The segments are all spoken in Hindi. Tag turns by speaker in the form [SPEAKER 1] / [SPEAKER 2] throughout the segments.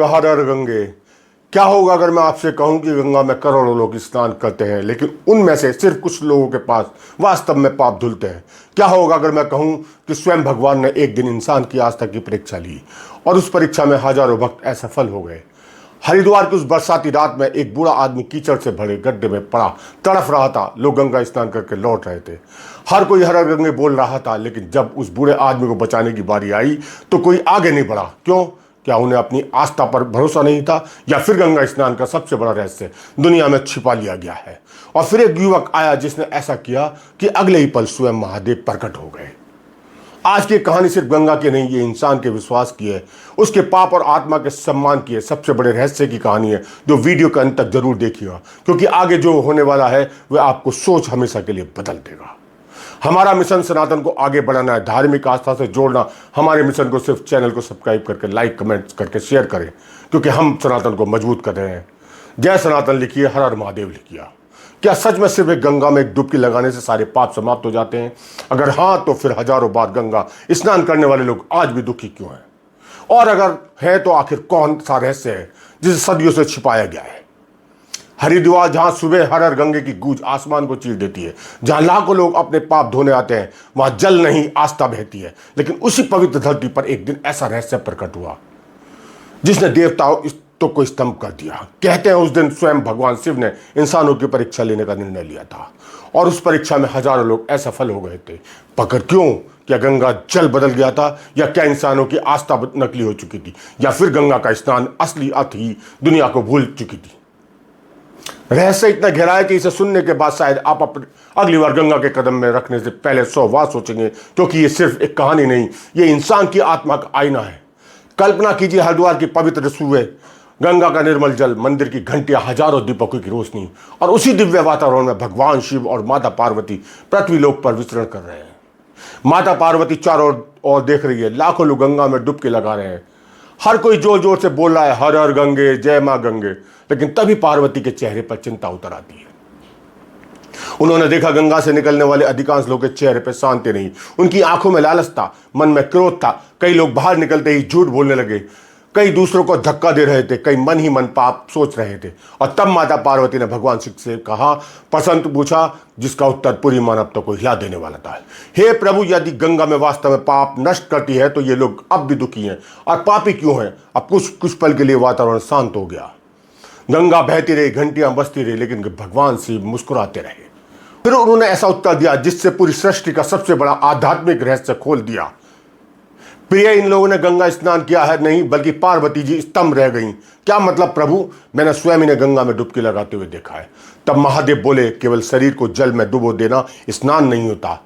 [SPEAKER 1] हर हर गंगे, क्या होगा अगर मैं आपसे कहूं कि गंगा में करोड़ों लोग स्नान करते हैं लेकिन उनमें से सिर्फ कुछ लोगों के पास वास्तव में पाप धुलते हैं। क्या होगा अगर मैं कहूं कि स्वयं भगवान ने एक दिन इंसान की आस्था की परीक्षा ली और उस परीक्षा में हजारों भक्त असफल हो गए। हरिद्वार की उस बरसाती रात में एक बूढ़ा आदमी कीचड़ से भरे गड्ढे में पड़ा तड़फ रहा था। लोग गंगा स्नान करके लौट रहे थे। हर कोई हर हर गंगे बोल रहा था, लेकिन जब उस बूढ़े आदमी को बचाने की बारी आई तो कोई आगे नहीं बढ़ा। क्यों? क्या उन्हें अपनी आस्था पर भरोसा नहीं था, या फिर गंगा स्नान का सबसे बड़ा रहस्य दुनिया में छिपा लिया गया है? और फिर एक युवक आया जिसने ऐसा किया कि अगले ही पल स्वयं महादेव प्रकट हो गए। आज की कहानी सिर्फ गंगा की नहीं, ये इंसान के विश्वास की है, उसके पाप और आत्मा के सम्मान की है, सबसे बड़े रहस्य की कहानी है जो वीडियो के अंत तक जरूर देखिएगा, क्योंकि आगे जो होने वाला है वह आपको सोच हमेशा के लिए बदल देगा। हमारा मिशन सनातन को आगे बढ़ाना है, धार्मिक आस्था से जोड़ना। हमारे मिशन को सिर्फ चैनल को सब्सक्राइब करके लाइक कमेंट करके शेयर करें, क्योंकि हम सनातन को मजबूत कर रहे हैं। जय सनातन लिखिए, हर हर महादेव लिखिए। क्या सच में सिर्फ एक गंगा में एक डुबकी लगाने से सारे पाप समाप्त हो जाते हैं? अगर हाँ, तो फिर हजारों बार गंगा स्नान करने वाले लोग आज भी दुखी क्यों हैं? और अगर है तो आखिर कौन सा रहस्य है जिसे सदियों से छिपाया गया है? हरिद्वार, जहां सुबह हर हर गंगे की गूंज आसमान को चीर देती है, जहां लाखों लोग अपने पाप धोने आते हैं, वहां जल नहीं आस्था बहती है। लेकिन उसी पवित्र धरती पर एक दिन ऐसा रहस्य प्रकट हुआ जिसने देवताओं को स्तंभ कर दिया। कहते हैं उस दिन स्वयं भगवान शिव ने इंसानों की परीक्षा लेने का निर्णय लिया था, और उस परीक्षा में हजारों लोग असफल हो गए थे। पकड़ क्यों? क्या गंगा जल बदल गया था, या क्या इंसानों की आस्था नकली हो चुकी थी, या फिर गंगा का स्नान असली अर्थ ही दुनिया को भूल चुकी थी? रहस्य इतना गहरा है कि इसे सुनने के बाद शायद आप अगली बार गंगा के कदम में रखने से पहले 100 बार सोचेंगे, क्योंकि ये सिर्फ एक कहानी नहीं, ये इंसान की आत्मा का आईना है। कल्पना कीजिए, हरिद्वार की पवित्र सुबह, गंगा का निर्मल जल, मंदिर की घंटियां, हजारों दीपकों की रोशनी, और उसी दिव्य वातावरण में भगवान शिव और माता पार्वती पृथ्वी लोक पर विचरण कर रहे हैं। माता पार्वती चारों ओर देख रही है, लाखों लोग गंगा में डुबकी लगा रहे हैं। हर कोई जोर जोर से बोल रहा है, हर हर गंगे, जय मां गंगे। लेकिन तभी पार्वती के चेहरे पर चिंता उतर आती है। उन्होंने देखा गंगा से निकलने वाले अधिकांश लोगों के चेहरे पर शांति नहीं, उनकी आंखों में लालच था, मन में क्रोध था। कई लोग बाहर निकलते ही झूठ बोलने लगे, कई दूसरों को धक्का दे रहे थे, कई मन ही मन पाप सोच रहे थे। और तब माता पार्वती ने भगवान शिव से कहा, प्रश्न पूछा जिसका उत्तर पूरी मानवता को हिला देने वाला था। हे प्रभु, यदि गंगा में वास्तव में पाप नष्ट करती है तो ये लोग अब भी दुखी हैं, और पापी क्यों हैं? अब कुछ पल के लिए वातावरण शांत हो गया, गंगा बहती रही, घंटियां बजती रही, लेकिन भगवान शिव मुस्कुराते रहे। फिर उन्होंने ऐसा उत्तर दिया जिससे पूरी सृष्टि का सबसे बड़ा आध्यात्मिक रहस्य खोल दिया। प्रिय, इन लोगों ने गंगा स्नान किया है नहीं, बल्कि पार्वती जी स्तंभ रह गई। क्या मतलब प्रभु? मैंने स्वयं इन्हें गंगा में डुबकी लगाते हुए देखा है। तब महादेव बोले, केवल शरीर को जल में डुबो देना स्नान नहीं होता।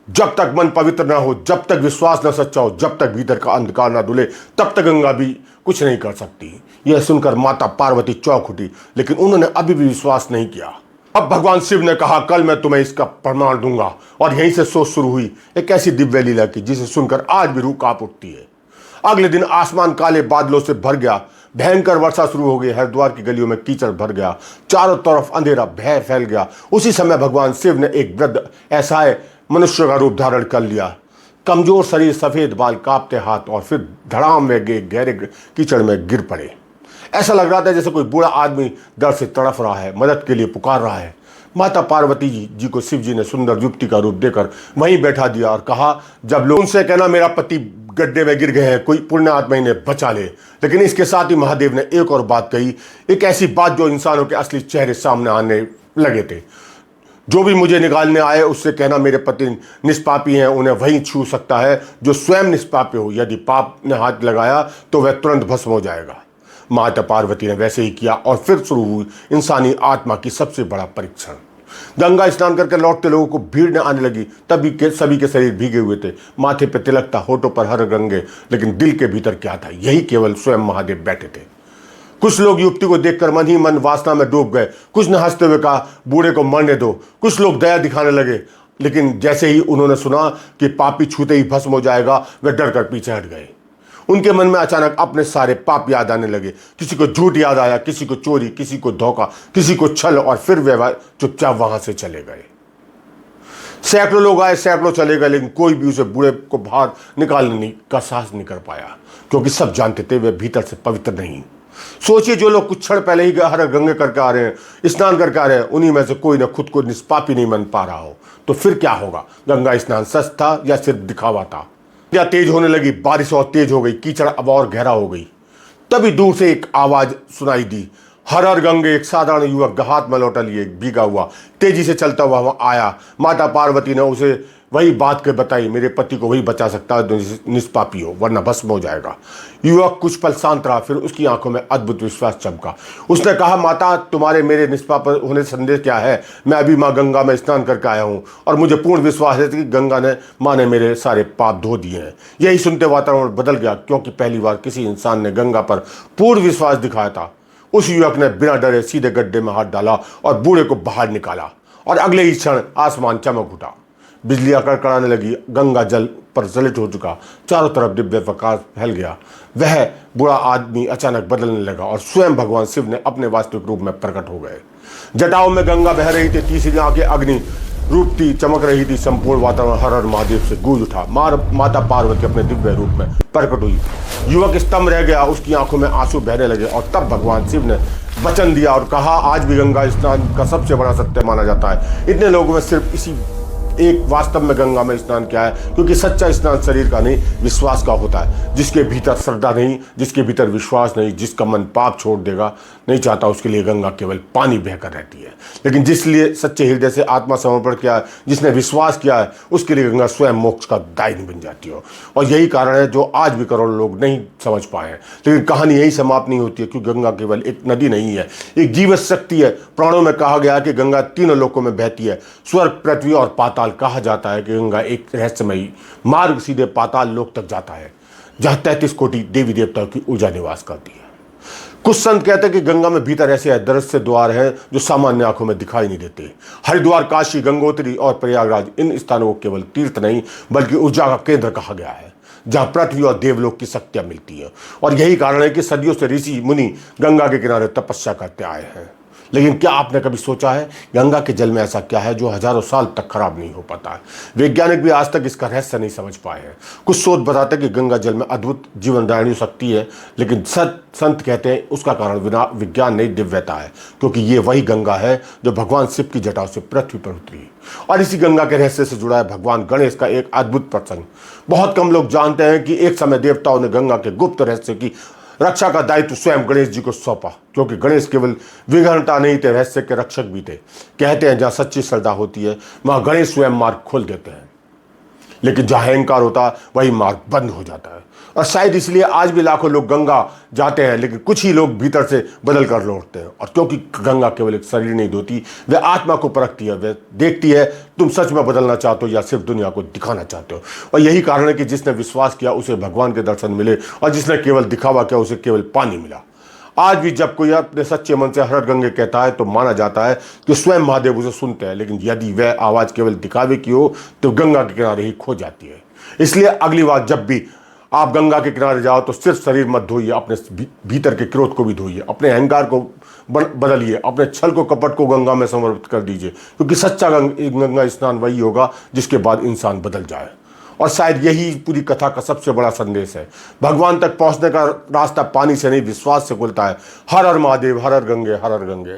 [SPEAKER 1] जब तक मन पवित्र ना हो, जब तक विश्वास न सच्चा हो, जब तक भीतर का अंधकार ना धुले, तब तक गंगा भी कुछ नहीं कर सकती। यह सुनकर माता पार्वती चौंक उठी, लेकिन उन्होंने अभी भी विश्वास नहीं किया। अब भगवान शिव ने कहा, कल मैं तुम्हें इसका प्रमाण दूंगा। और यहीं से सोच शुरू हुई एक ऐसी दिव्य लीला की जिसे सुनकर आज भी रूह कांप उठती है। अगले दिन आसमान काले बादलों से भर गया, भयंकर वर्षा शुरू हो गई, हरिद्वार की गलियों में कीचड़ भर गया, चारों तरफ अंधेरा, भय फैल गया। उसी समय भगवान शिव ने एक वृद्ध ऐसा मनुष्य का रूप धारण कर लिया, कमजोर शरीर, सफेद बाल, कांपते हाथ, और फिर धड़ाम में गहरे कीचड़ में गिर पड़े। ऐसा लग रहा था जैसे कोई बूढ़ा आदमी दर्द से तड़फ रहा है, मदद के लिए पुकार रहा है। माता पार्वती जी को शिव जी ने सुंदर युवती का रूप देकर वहीं बैठा दिया और कहा, जब लोग उनसे कहना मेरा पति गड्ढे में गिर गए हैं, कोई पुण्य आत्मा इन्हें बचा ले। लेकिन इसके साथ ही महादेव ने एक और बात कही, एक ऐसी बात जो इंसानों के असली चेहरे सामने आने लगे थे। जो भी मुझे निकालने आए उससे कहना मेरे पति निष्पापी हैं, उन्हें वही छू सकता है जो स्वयं निष्पापी हो। यदि पाप ने हाथ लगाया तो वह तुरंत भस्म हो जाएगा। माता पार्वती ने वैसे ही किया, और फिर शुरू हुई इंसानी आत्मा की सबसे बड़ा परीक्षण। गंगा स्नान करके लौटते लोगों को भीड़ न आने लगी। तभी सभी के शरीर भीगे हुए थे, माथे पे तिलक था, होठों पर हर गंगे, लेकिन दिल के भीतर क्या था? यही केवल स्वयं महादेव बैठे थे। कुछ लोग युवती को देखकर मन ही मन वासना में डूब गए, कुछ ने हंसते हुए कहा, बूढ़े को मरने दो। कुछ लोग दया दिखाने लगे, लेकिन जैसे ही उन्होंने सुना कि पापी छूते ही भस्म हो जाएगा, वे डर कर पीछे हट गए। उनके मन में अचानक अपने सारे पाप याद आने लगे। किसी को झूठ याद आया, किसी को चोरी, किसी को धोखा, किसी को छल, और फिर वे चुपचाप वहां से चले गए। सैकड़ों लोग आए, सैकड़ों चले गए, लेकिन कोई भी उसे बूढ़े को बाहर निकालने का साहस नहीं कर पाया, क्योंकि सब जानते थे वे भीतर से पवित्र नहीं। सोचिए, जो लोग कुछ क्षण पहले ही हर गंगे करके आ रहे हैं, स्नान करके आ रहे हैं, उन्हीं में से कोई ना खुद को निष्पापी नहीं मान पा रहा हो, तो फिर क्या होगा? गंगा स्नान सच था या सिर्फ दिखावा था? या तेज होने लगी, बारिश और तेज हो गई, कीचड़ अब और गहरा हो गई। तभी दूर से एक आवाज सुनाई दी, हर हर गंगे। एक साधारण युवक हाथ में लौटा लिए भीगा हुआ तेजी से चलता हुआ वहां आया। माता पार्वती ने उसे वही बात के बताई, मेरे पति को वही बचा सकता है जो निष्पापी हो, वरना भस्म हो जाएगा। युवक कुछ पल शांत रहा, फिर उसकी आंखों में अद्भुत विश्वास चमका। उसने कहा, माता, तुम्हारे मेरे निष्पाप होने संदेश क्या है? मैं अभी माँ गंगा में स्नान करके आया हूँ और मुझे पूर्ण विश्वास है कि गंगा ने माँ ने मेरे सारे पाप धो दिए हैं। यही सुनते वातावरण बदल गया, क्योंकि पहली बार किसी इंसान ने गंगा पर पूर्ण विश्वास दिखाया था। उस युवक ने बिना डरे सीधे गड्ढे में हाथ डाला और बूढ़े को बाहर निकाला, और अगले ही क्षण आसमान चमक उठा, बिजलियां कड़कड़ाने लगी, गंगा जल पर जलित हो चुका, चारों तरफ दिव्य प्रकाश फैल गया। वह बूढ़ा आदमी अचानक बदलने लगा और स्वयं भगवान शिव ने अपने वास्तविक रूप में प्रकट हो गए। जटाओं में गंगा बह रही थी, तीसरी आंखें अग्नि रूप थी, चमक रही थी। संपूर्ण वातावरण हर हर महादेव से गूंज उठा। माता पार्वती अपने दिव्य रूप में प्रकट हुई। युवक स्तंभ रह गया, उसकी आंखों में आंसू बहने लगे, और तब भगवान शिव ने वचन दिया और कहा, आज भी गंगा स्नान का सबसे बड़ा सत्य माना जाता है। इतने लोगों में सिर्फ इसी एक वास्तव में गंगा में स्नान किया है, क्योंकि सच्चा स्नान शरीर का नहीं, विश्वास का होता है। जिसके भीतर श्रद्धा नहीं, जिसके भीतर विश्वास नहीं, जिसका मन पाप छोड़ देगा नहीं चाहता, उसके लिए गंगा केवल पानी बहकर रहती है। लेकिन जिसलिए सच्चे हृदय से आत्मा समर्पण किया है, जिसने विश्वास किया है, उसके लिए गंगा स्वयं मोक्ष का दायिनी बन जाती है। और यही कारण है जो आज भी करोड़ों लोग नहीं समझ पाए हैं। लेकिन कहानी यही समाप्त नहीं होती है, क्योंकि गंगा केवल एक नदी नहीं है, एक जीवत शक्ति है। प्राणों में कहा गया है कि गंगा तीनों लोकों में बहती है, स्वर्ग, पृथ्वी और पाताल। कहा जाता है कि गंगा एक रहस्यमयी मार्ग सीधे पाताल लोक तक जाता है, जहां 33 कोटि देवी देवताओं की ऊर्जा निवास करती है। कुछ संत कहते हैं कि गंगा में भीतर ऐसे अदृश्य द्वार हैं जो सामान्य आंखों में दिखाई नहीं देते। हरिद्वार, काशी, गंगोत्री और प्रयागराज, इन स्थानों को केवल तीर्थ नहीं बल्कि ऊर्जा का केंद्र कहा गया है, जहां पृथ्वी और देवलोक की शक्तियां मिलती है। और यही कारण है कि सदियों से ऋषि मुनि गंगा के किनारे तपस्या करते आए हैं। लेकिन क्या आपने कभी सोचा है, गंगा के जल में ऐसा क्या है जो हजारों साल तक खराब नहीं हो पाता है? वैज्ञानिक भी आज तक इसका रहस्य नहीं समझ पाए हैं। कुछ शोध बताते हैं कि गंगा जल में अद्भुत जीवनदायिनी शक्ति है, लेकिन संत कहते हैं उसका कारण बिना विज्ञान नहीं, दिव्यता है, क्योंकि ये वही गंगा है जो भगवान शिव की जटाओं से पृथ्वी पर उतरी। और इसी गंगा के रहस्य से जुड़ा है भगवान गणेश का एक अद्भुत प्रसंग। बहुत कम लोग जानते हैं कि एक समय देवताओं ने गंगा के गुप्त रहस्य की रक्षा का दायित्व स्वयं गणेश जी को सौंपा, क्योंकि गणेश केवल विघ्नता नहीं थे, रहस्य के रक्षक भी थे। कहते हैं जहां सच्ची श्रद्धा होती है वहां गणेश स्वयं मार्ग खोल देते हैं, लेकिन जहां अहंकार होता है वही मार्ग बंद हो जाता है। और शायद इसलिए आज भी लाखों लोग गंगा जाते हैं, लेकिन कुछ ही लोग भीतर से बदल कर लौटते हैं। और क्योंकि गंगा केवल एक शरीर नहीं धोती, वह आत्मा को परखती है, वह देखती है तुम सच में बदलना चाहते हो या सिर्फ दुनिया को दिखाना चाहते हो। और यही कारण है कि जिसने विश्वास किया उसे भगवान के दर्शन मिले, और जिसने केवल दिखावा किया उसे केवल पानी मिला। आज भी जब कोई अपने सच्चे मन से हर हर गंगे कहता है तो माना जाता है कि स्वयं महादेव उसे सुनते हैं। लेकिन यदि वह आवाज केवल दिखावे की हो तो गंगा के किनारे ही खो जाती है। इसलिए अगली बार जब भी आप गंगा के किनारे जाओ तो सिर्फ शरीर मत धोइए, अपने भीतर के क्रोध को भी धोइए, अपने अहंकार को बदलिए, अपने छल को, कपट को गंगा में समर्पित कर दीजिए, क्योंकि सच्चा गंगा स्नान वही होगा जिसके बाद इंसान बदल जाए। और शायद यही पूरी कथा का सबसे बड़ा संदेश है। भगवान तक पहुंचने का रास्ता पानी से नहीं, विश्वास से खुलता है। हर हर महादेव, हर हर गंगे, हर हर गंगे।